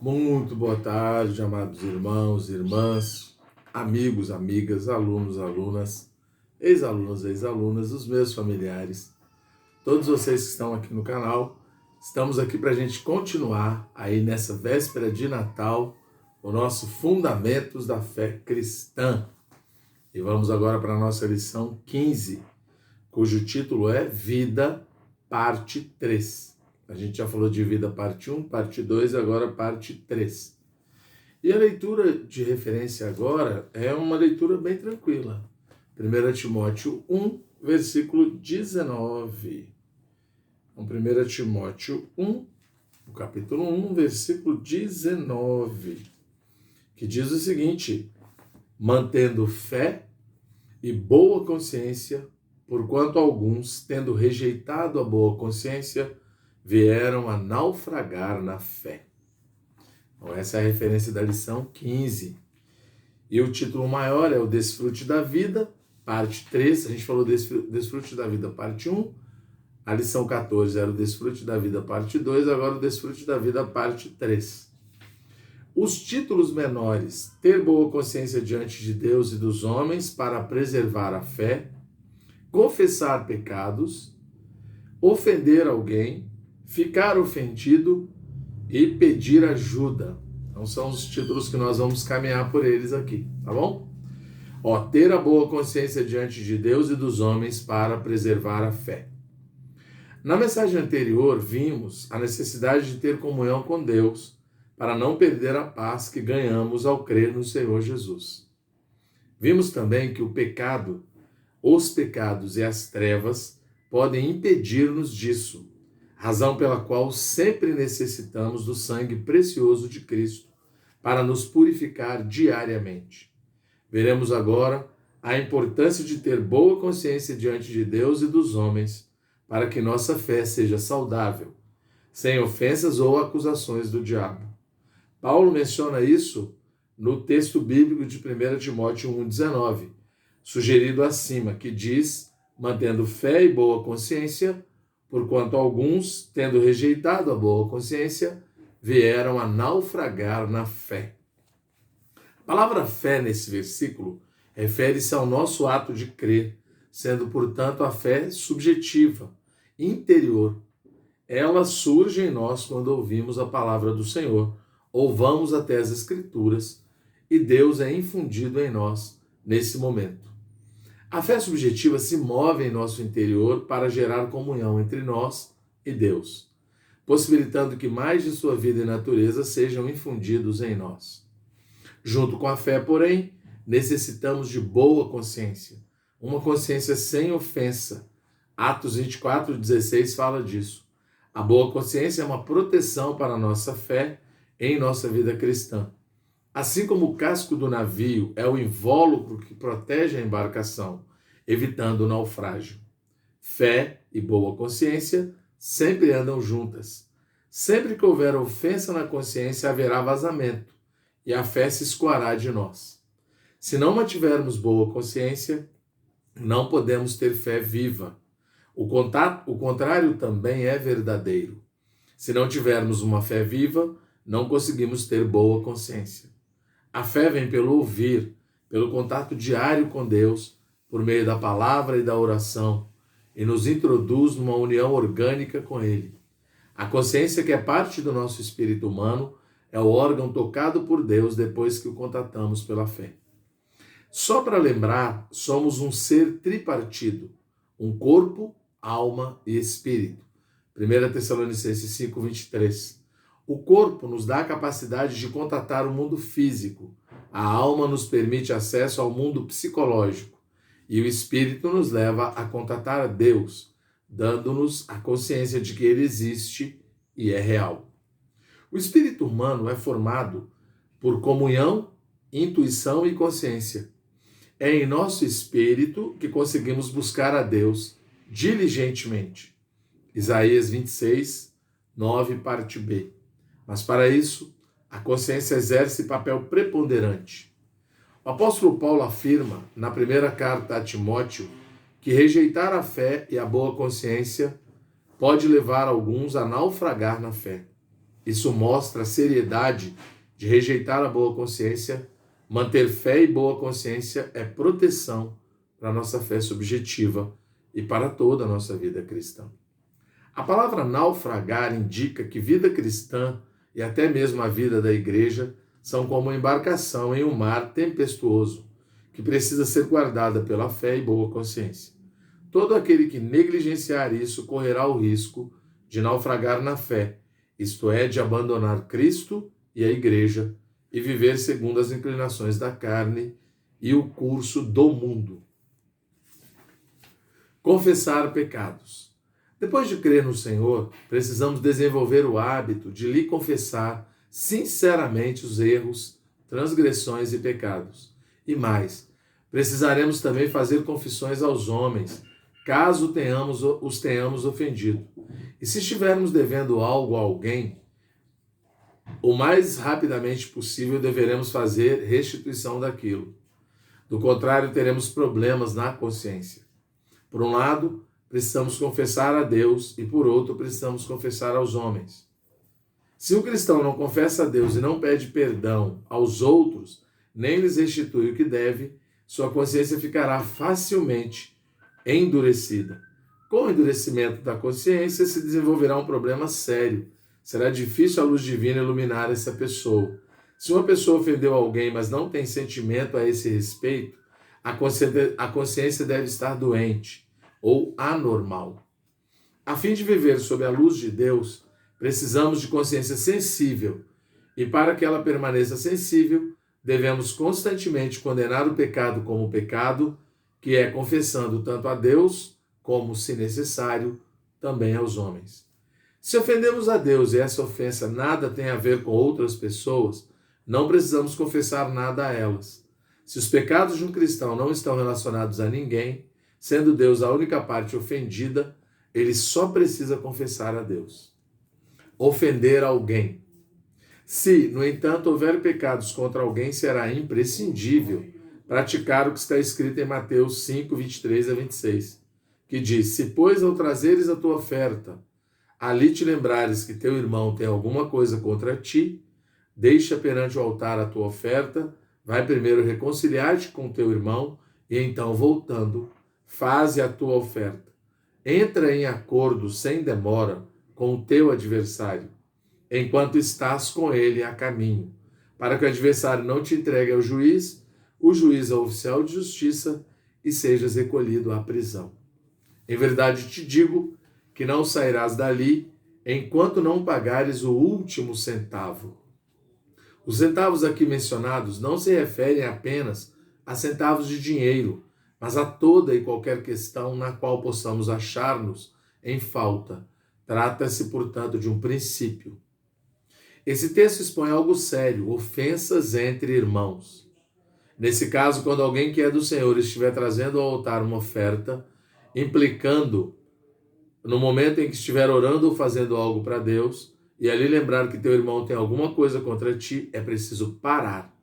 Muito boa tarde, amados irmãos, irmãs, amigos, amigas, alunos, alunas, ex-alunos, ex-alunas, os meus familiares, todos vocês que estão aqui no canal. Estamos aqui para a gente continuar aí nessa véspera de Natal o nosso Fundamentos da Fé Cristã. E vamos agora para a nossa lição 15, cujo título é Vida, parte 3. A gente já falou de vida parte 1, parte 2 e agora parte 3. E a leitura de referência agora é uma leitura bem tranquila. 1 Timóteo 1, versículo 19. Então, 1 Timóteo 1, o capítulo 1, versículo 19, que diz o seguinte: mantendo fé e boa consciência, porquanto alguns, tendo rejeitado a boa consciência, vieram a naufragar na fé. Então, essa é a referência da lição 15. E o título maior é o Desfrute da Vida, parte 3. A gente falou Desfrute da Vida, parte 1. A lição 14 era o Desfrute da Vida, parte 2. Agora o Desfrute da Vida, parte 3. Os títulos menores: ter boa consciência diante de Deus e dos homens para preservar a fé, confessar pecados, ofender alguém, ficar ofendido e pedir ajuda. Então são os títulos que nós vamos caminhar por eles aqui, tá bom? Ter a boa consciência diante de Deus e dos homens para preservar a fé. Na mensagem anterior, vimos a necessidade de ter comunhão com Deus para não perder a paz que ganhamos ao crer no Senhor Jesus. Vimos também que o pecado, os pecados e as trevas podem impedir-nos disso, razão pela qual sempre necessitamos do sangue precioso de Cristo para nos purificar diariamente. Veremos agora a importância de ter boa consciência diante de Deus e dos homens, para que nossa fé seja saudável, sem ofensas ou acusações do diabo. Paulo menciona isso no texto bíblico de 1 Timóteo 1,19, sugerido acima, que diz: mantendo fé e boa consciência, porquanto alguns, tendo rejeitado a boa consciência, vieram a naufragar na fé. A palavra fé nesse versículo refere-se ao nosso ato de crer, sendo, portanto, a fé subjetiva, interior. Ela surge em nós quando ouvimos a palavra do Senhor, ou vamos até as Escrituras, e Deus é infundido em nós nesse momento. A fé subjetiva se move em nosso interior para gerar comunhão entre nós e Deus, possibilitando que mais de sua vida e natureza sejam infundidos em nós. Junto com a fé, porém, necessitamos de boa consciência, uma consciência sem ofensa. Atos 24:16 fala disso. A boa consciência é uma proteção para a nossa fé em nossa vida cristã. Assim como o casco do navio é o invólucro que protege a embarcação, evitando o naufrágio. Fé e boa consciência sempre andam juntas. Sempre que houver ofensa na consciência, haverá vazamento, e a fé se escoará de nós. Se não mantivermos boa consciência, não podemos ter fé viva. O contrário também é verdadeiro. Se não tivermos uma fé viva, não conseguimos ter boa consciência. A fé vem pelo ouvir, pelo contato diário com Deus, por meio da palavra e da oração, e nos introduz numa união orgânica com Ele. A consciência, que é parte do nosso espírito humano, é o órgão tocado por Deus depois que o contatamos pela fé. Só para lembrar, somos um ser tripartido, um corpo, alma e espírito. 1 Tessalonicenses 5:23. O corpo nos dá a capacidade de contatar o mundo físico, a alma nos permite acesso ao mundo psicológico e o espírito nos leva a contatar a Deus, dando-nos a consciência de que Ele existe e é real. O espírito humano é formado por comunhão, intuição e consciência. É em nosso espírito que conseguimos buscar a Deus diligentemente. Isaías 26:9, parte B. Mas para isso, a consciência exerce papel preponderante. O apóstolo Paulo afirma, na primeira carta a Timóteo, que rejeitar a fé e a boa consciência pode levar alguns a naufragar na fé. Isso mostra a seriedade de rejeitar a boa consciência. Manter fé e boa consciência é proteção para a nossa fé subjetiva e para toda a nossa vida cristã. A palavra naufragar indica que vida cristã e até mesmo a vida da igreja são como uma embarcação em um mar tempestuoso, que precisa ser guardada pela fé e boa consciência. Todo aquele que negligenciar isso correrá o risco de naufragar na fé, isto é, de abandonar Cristo e a igreja e viver segundo as inclinações da carne e o curso do mundo. Confessar pecados. Depois de crer no Senhor, precisamos desenvolver o hábito de lhe confessar sinceramente os erros, transgressões e pecados. E mais, precisaremos também fazer confissões aos homens, caso os tenhamos ofendido. E se estivermos devendo algo a alguém, o mais rapidamente possível deveremos fazer restituição daquilo. Do contrário, teremos problemas na consciência. Por um lado, precisamos confessar a Deus e por outro, precisamos confessar aos homens. Se o cristão não confessa a Deus e não pede perdão aos outros, nem lhes restitui o que deve, sua consciência ficará facilmente endurecida. Com o endurecimento da consciência se desenvolverá um problema sério. Será difícil a luz divina iluminar essa pessoa. Se uma pessoa ofendeu alguém, mas não tem sentimento a esse respeito, a consciência deve estar doente ou anormal. A fim de viver sob a luz de Deus, precisamos de consciência sensível. E para que ela permaneça sensível, devemos constantemente condenar o pecado como pecado, que é confessando tanto a Deus como, se necessário, também aos homens. Se ofendemos a Deus e essa ofensa nada tem a ver com outras pessoas, não precisamos confessar nada a elas. Se os pecados de um cristão não estão relacionados a ninguém, sendo Deus a única parte ofendida, ele só precisa confessar a Deus. Ofender alguém. Se, no entanto, houver pecados contra alguém, será imprescindível praticar o que está escrito em Mateus 5, 23 a 26, que diz: se, pois, ao trazeres a tua oferta, ali te lembrares que teu irmão tem alguma coisa contra ti, deixa perante o altar a tua oferta, vai primeiro reconciliar-te com teu irmão, e então, voltando, faze a tua oferta. Entra em acordo sem demora com o teu adversário, enquanto estás com ele a caminho, para que o adversário não te entregue ao juiz, o juiz ao oficial de justiça, e sejas recolhido à prisão. Em verdade te digo que não sairás dali enquanto não pagares o último centavo. Os centavos aqui mencionados não se referem apenas a centavos de dinheiro, mas a toda e qualquer questão na qual possamos achar-nos em falta. Trata-se, portanto, de um princípio. Esse texto expõe algo sério: ofensas entre irmãos. Nesse caso, quando alguém que é do Senhor estiver trazendo ao altar uma oferta, implicando no momento em que estiver orando ou fazendo algo para Deus, e ali lembrar que teu irmão tem alguma coisa contra ti, é preciso parar.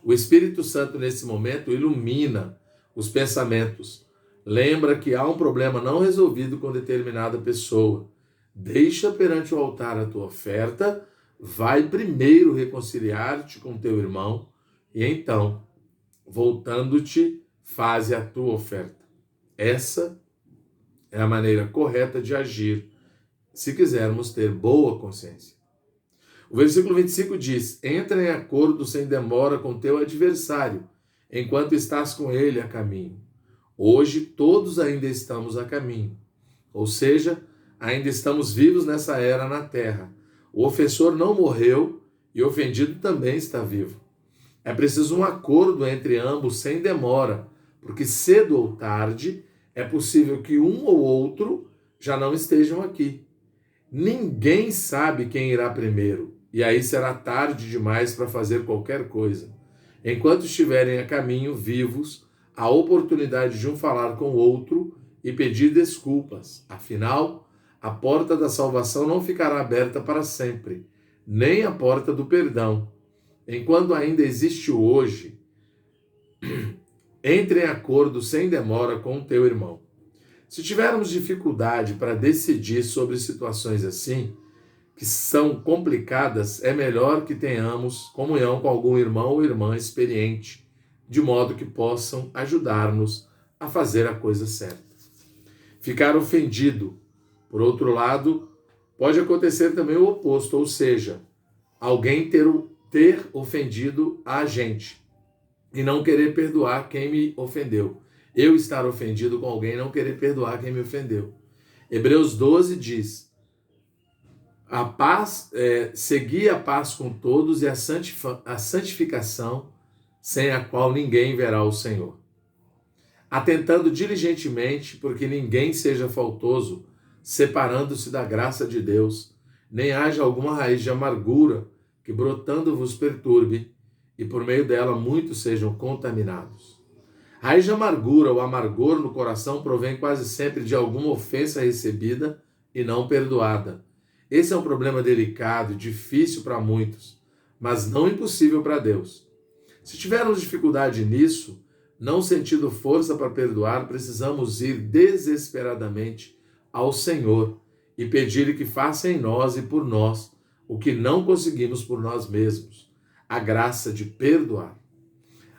O Espírito Santo, nesse momento, ilumina os pensamentos. Lembra que há um problema não resolvido com determinada pessoa. Deixa perante o altar a tua oferta, vai primeiro reconciliar-te com teu irmão, e então, voltando-te, faze a tua oferta. Essa é a maneira correta de agir, se quisermos ter boa consciência. O versículo 25 diz: entra em acordo sem demora com teu adversário, enquanto estás com ele a caminho. Hoje todos ainda estamos a caminho, ou seja, ainda estamos vivos nessa era na terra. O ofensor não morreu e o ofendido também está vivo. É preciso um acordo entre ambos sem demora, porque cedo ou tarde é possível que um ou outro já não estejam aqui. Ninguém sabe quem irá primeiro, e aí será tarde demais para fazer qualquer coisa. Enquanto estiverem a caminho, vivos, há oportunidade de um falar com o outro e pedir desculpas. Afinal, a porta da salvação não ficará aberta para sempre, nem a porta do perdão. Enquanto ainda existe o hoje, entre em acordo sem demora com o teu irmão. Se tivermos dificuldade para decidir sobre situações assim, que são complicadas, é melhor que tenhamos comunhão com algum irmão ou irmã experiente, de modo que possam ajudar-nos a fazer a coisa certa. Ficar ofendido, por outro lado, pode acontecer também o oposto, ou seja, alguém ter ofendido a gente e não querer perdoar quem me ofendeu. Eu estar ofendido com alguém e não querer perdoar quem me ofendeu. Hebreus 12 diz: a paz, segui a paz com todos e a santificação, sem a qual ninguém verá o Senhor. Atentando diligentemente, porque ninguém seja faltoso, separando-se da graça de Deus, nem haja alguma raiz de amargura que brotando vos perturbe, e por meio dela muitos sejam contaminados. Raiz de amargura ou amargor no coração provém quase sempre de alguma ofensa recebida e não perdoada. Esse é um problema delicado e difícil para muitos, mas não impossível para Deus. Se tivermos dificuldade nisso, não sentindo força para perdoar, precisamos ir desesperadamente ao Senhor e pedir-lhe que faça em nós e por nós o que não conseguimos por nós mesmos, a graça de perdoar.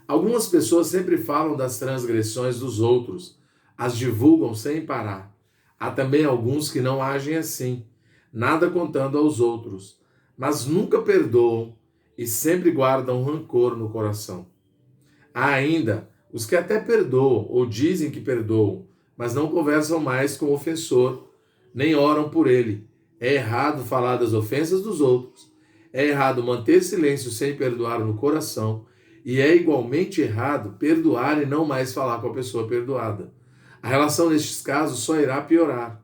Algumas pessoas sempre falam das transgressões dos outros, as divulgam sem parar. Há também alguns que não agem assim, nada contando aos outros, mas nunca perdoam e sempre guardam rancor no coração. Há ainda os que até perdoam ou dizem que perdoam, mas não conversam mais com o ofensor, nem oram por ele. É errado falar das ofensas dos outros, é errado manter silêncio sem perdoar no coração, e é igualmente errado perdoar e não mais falar com a pessoa perdoada. A relação nestes casos só irá piorar.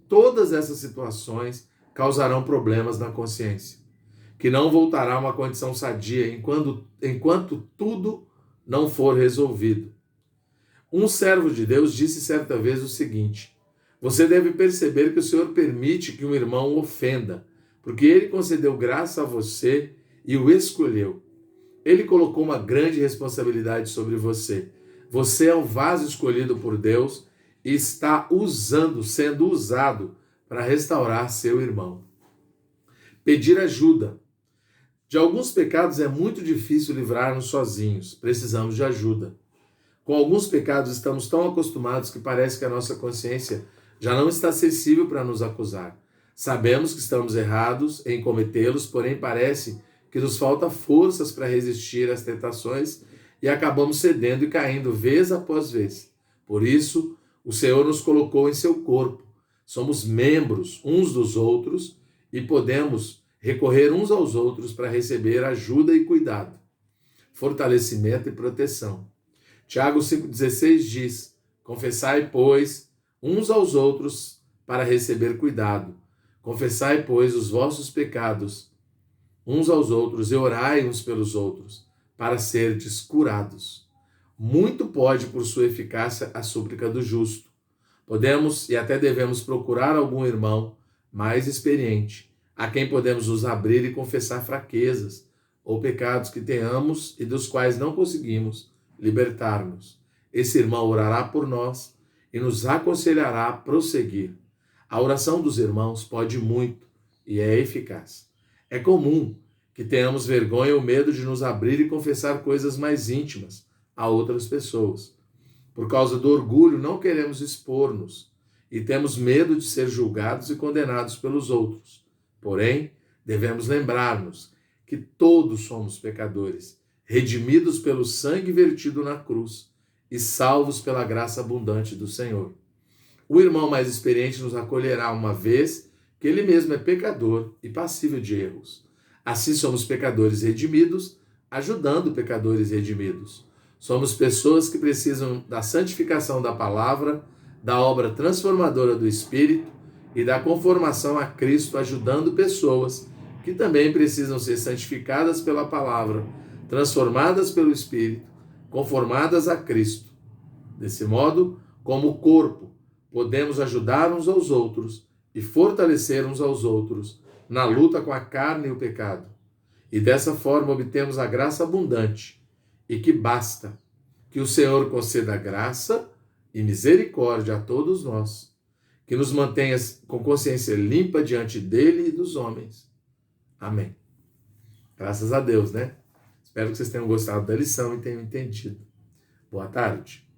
Todas essas situações causarão problemas na consciência, que não voltará a uma condição sadia enquanto tudo não for resolvido. Um servo de Deus disse certa vez o seguinte: você deve perceber que o Senhor permite que um irmão ofenda, porque ele concedeu graça a você e o escolheu. Ele colocou uma grande responsabilidade sobre você. Você é o vaso escolhido por Deus e está sendo usado para restaurar seu irmão. Pedir ajuda. De alguns pecados é muito difícil livrar-nos sozinhos. Precisamos de ajuda. Com alguns pecados estamos tão acostumados que parece que a nossa consciência já não está acessível para nos acusar. Sabemos que estamos errados em cometê-los, porém parece que nos falta forças para resistir às tentações e acabamos cedendo e caindo vez após vez. Por isso, o Senhor nos colocou em seu corpo. Somos membros uns dos outros e podemos recorrer uns aos outros para receber ajuda e cuidado, fortalecimento e proteção. Tiago 5,16 diz: confessai, pois, uns aos outros para receber cuidado. Confessai, pois, os vossos pecados uns aos outros e orai uns pelos outros, para serdes curados. Muito pode, por sua eficácia, a súplica do justo. Podemos e até devemos procurar algum irmão mais experiente, a quem podemos nos abrir e confessar fraquezas ou pecados que tenhamos e dos quais não conseguimos libertar-nos. Esse irmão orará por nós e nos aconselhará a prosseguir. A oração dos irmãos pode muito e é eficaz. É comum que tenhamos vergonha ou medo de nos abrir e confessar coisas mais íntimas a outras pessoas. Por causa do orgulho, não queremos expor-nos e temos medo de ser julgados e condenados pelos outros. Porém, devemos lembrar-nos que todos somos pecadores, redimidos pelo sangue vertido na cruz e salvos pela graça abundante do Senhor. O irmão mais experiente nos acolherá uma vez que ele mesmo é pecador e passível de erros. Assim somos pecadores redimidos, ajudando pecadores redimidos. Somos pessoas que precisam da santificação da palavra, da obra transformadora do Espírito e da conformação a Cristo, ajudando pessoas que também precisam ser santificadas pela palavra, transformadas pelo Espírito, conformadas a Cristo. Desse modo, como corpo, podemos ajudar uns aos outros e fortalecer uns aos outros na luta com a carne e o pecado. E dessa forma obtemos a graça abundante e que basta. Que o Senhor conceda graça e misericórdia a todos nós. que nos mantenha com consciência limpa diante dele e dos homens. Amém. Graças a Deus, né? Espero que vocês tenham gostado da lição e tenham entendido. Boa tarde.